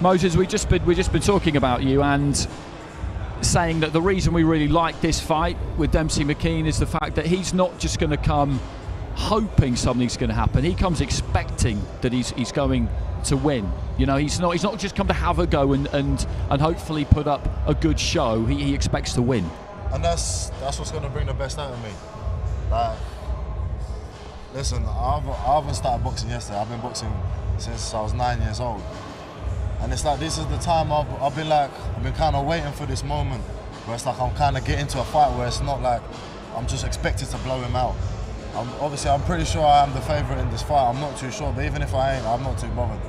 Moses, we've just been talking about you and saying that the reason we really like this fight with Demsey McKean is the fact that he's not just going to come hoping something's going to happen. He comes expecting that he's going to win. You know, he's not just come to have a go and hopefully put up a good show. He expects to win. And that's what's going to bring the best out of me. Like, listen, I haven't started boxing yesterday. I've been boxing since I was 9 years old. And it's like, this is the time I've been kind of waiting for this moment where it's like I'm kind of getting to a fight where it's not like I'm just expected to blow him out. Obviously, I'm pretty sure I am the favourite in this fight. I'm not too sure, but even if I ain't, I'm not too bothered.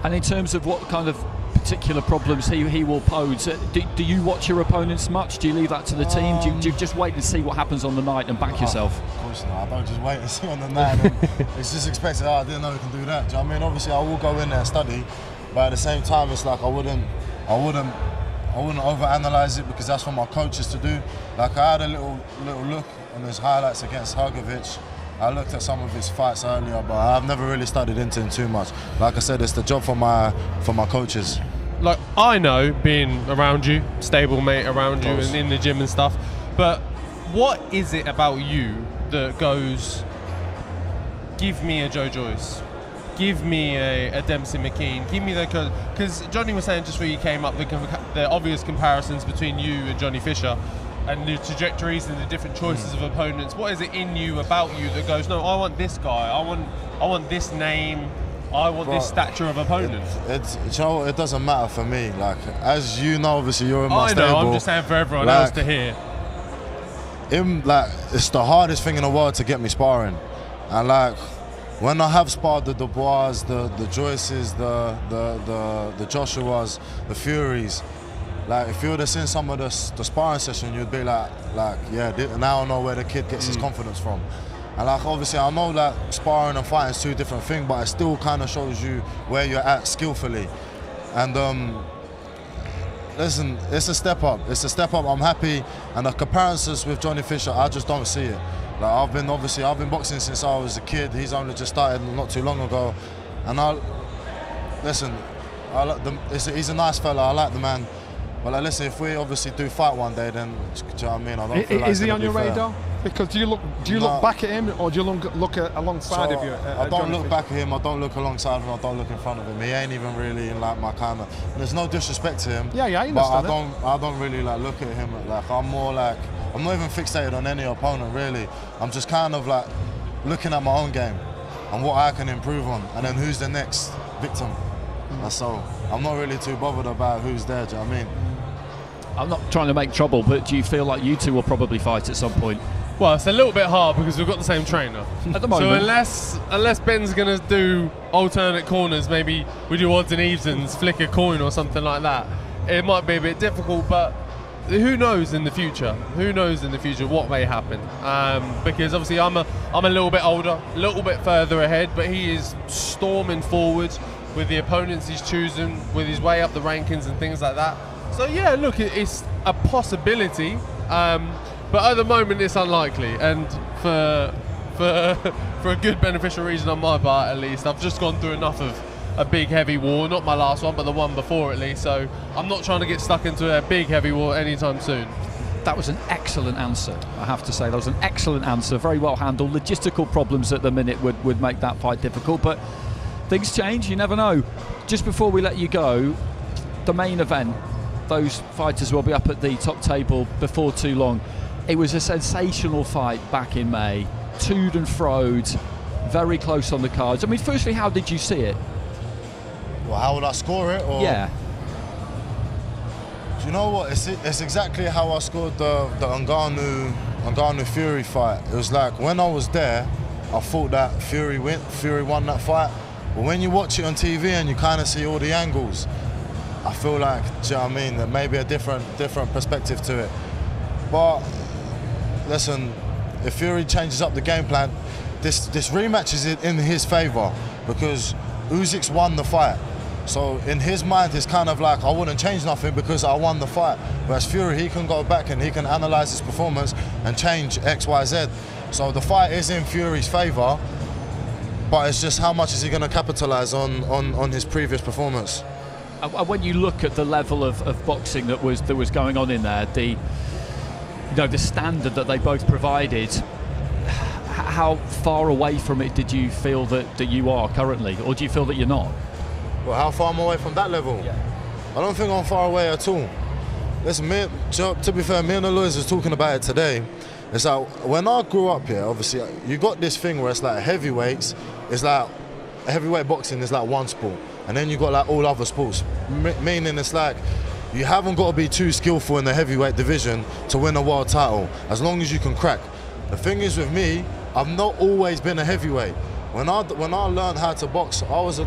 And in terms of what kind of particular problems he will pose, do you watch your opponents much? Do you leave that to the team? Do you just wait and see what happens on the night and back yourself? Of course not. I don't just wait and see on the night. And it's just expected, I didn't know he can do that. Do you know what I mean? Obviously, I will go in there and study, but at the same time, it's like I wouldn't overanalyze it because that's for my coaches to do. Like, I had a little look on his highlights against Hrgovic. I looked at some of his fights earlier, but I've never really studied into him too much. Like I said, it's the job for my coaches. Like, I know, being around you, stable mate around you and in the gym and stuff, but what is it about you that goes, give me a Joe Joyce, give me a Demsey McKean, give me the... Because Johnny was saying just where you came up, the obvious comparisons between you and Johnny Fisher, and the trajectories and the different choices of opponents. What is it in you, about you, that goes, no, I want this guy, I want this name, I want this stature of opponent? It doesn't matter for me. Like, as you know, obviously you're in my stable. I know, I'm just saying for everyone else to hear. It's the hardest thing in the world to get me sparring. And like, when I have sparred the Dubois, the Joyces, the Joshuas, the Furies, like, if you would have seen some of the sparring session, you'd be like, yeah, now I know where the kid gets his confidence from. And like, obviously, I know that sparring and fighting is two different things, but it still kind of shows you where you're at skillfully. And listen, it's a step up. It's a step up. I'm happy. And the comparisons with Johnny Fisher, I just don't see it. Like, I've been boxing since I was a kid. He's only just started not too long ago. And he's a nice fella. I like the man. But like, listen, if we obviously do fight one day, then do you know what I mean? I don't feel like is he on your radar? Because do you look back at him, or do you look alongside of you? I don't look back at him. I don't look alongside him. I don't look in front of him. He ain't even really in like my kind of. There's no disrespect to him. Yeah, I understand. But I don't really like look at him. Like, I'm more like, I'm not even fixated on any opponent really. I'm just kind of like looking at my own game and what I can improve on, and then who's the next victim. That's all. I'm not really too bothered about who's there. Do you know what I mean? I'm not trying to make trouble, but do you feel like you two will probably fight at some point? Well, it's a little bit hard because we've got the same trainer. At the moment. So unless Ben's going to do alternate corners, maybe we do odds and evens, flick a coin or something like that, it might be a bit difficult, but who knows in the future? Who knows in the future what may happen? Because obviously I'm a little bit older, a little bit further ahead, but he is storming forward with the opponents he's choosing, with his way up the rankings and things like that. So yeah, look, it's a possibility, but at the moment it's unlikely, and for a good beneficial reason on my part at least. I've just gone through enough of a big heavy war, not my last one, but the one before at least, so I'm not trying to get stuck into a big heavy war anytime soon. That was an excellent answer, I have to say. That was an excellent answer, very well handled. Logistical problems at the minute would make that fight difficult, but things change, you never know. Just before we let you go, the main event, those fighters will be up at the top table before too long. It was a sensational fight back in May, toed and froed, very close on the cards. I mean, firstly, how did you see it? Well, how would I score it? Or? Yeah. Do you know what? It's exactly how I scored the Ngannou Fury fight. It was like, when I was there, I thought that Fury won that fight. But when you watch it on TV and you kind of see all the angles, I feel like, do you know what I mean, there may be a different perspective to it. But listen, if Fury changes up the game plan, this rematch is in his favour because Usyk's won the fight. So in his mind, it's kind of like, I wouldn't change nothing because I won the fight. Whereas Fury, he can go back and he can analyse his performance and change X, Y, Z. So the fight is in Fury's favour. but it's just how much is he going to capitalise on his previous performance. And when you look at the level of boxing that was going on in there, the standard that they both provided, how far away from it did you feel that you are currently, or do you feel that you're not? Well, how far am I away from that level? Yeah. I don't think I'm far away at all. Listen, to be fair, me and the lawyers was talking about it today. It's like, when I grew up here, obviously, you got this thing where it's like heavyweights, it's like, heavyweight boxing is like one sport. And then you got like all other sports, meaning it's like, you haven't got to be too skillful in the heavyweight division to win a world title, as long as you can crack. The thing is with me, I've not always been a heavyweight. When I learned how to box, I was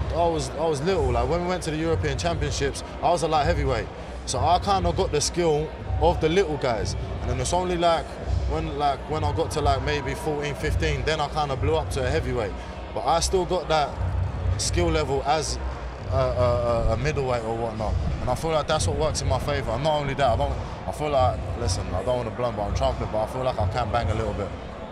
little. Like when we went to the European Championships, I was a light heavyweight. So I kind of got the skill of the little guys. And then it's only like when I got to like maybe 14, 15, then I kind of blew up to a heavyweight. But I still got that skill level as a middleweight or whatnot, and I feel like that's what works in my favour. And not only that, I feel like, listen, I don't want to blunt, but I'm trumpet, but I feel like I can bang a little bit.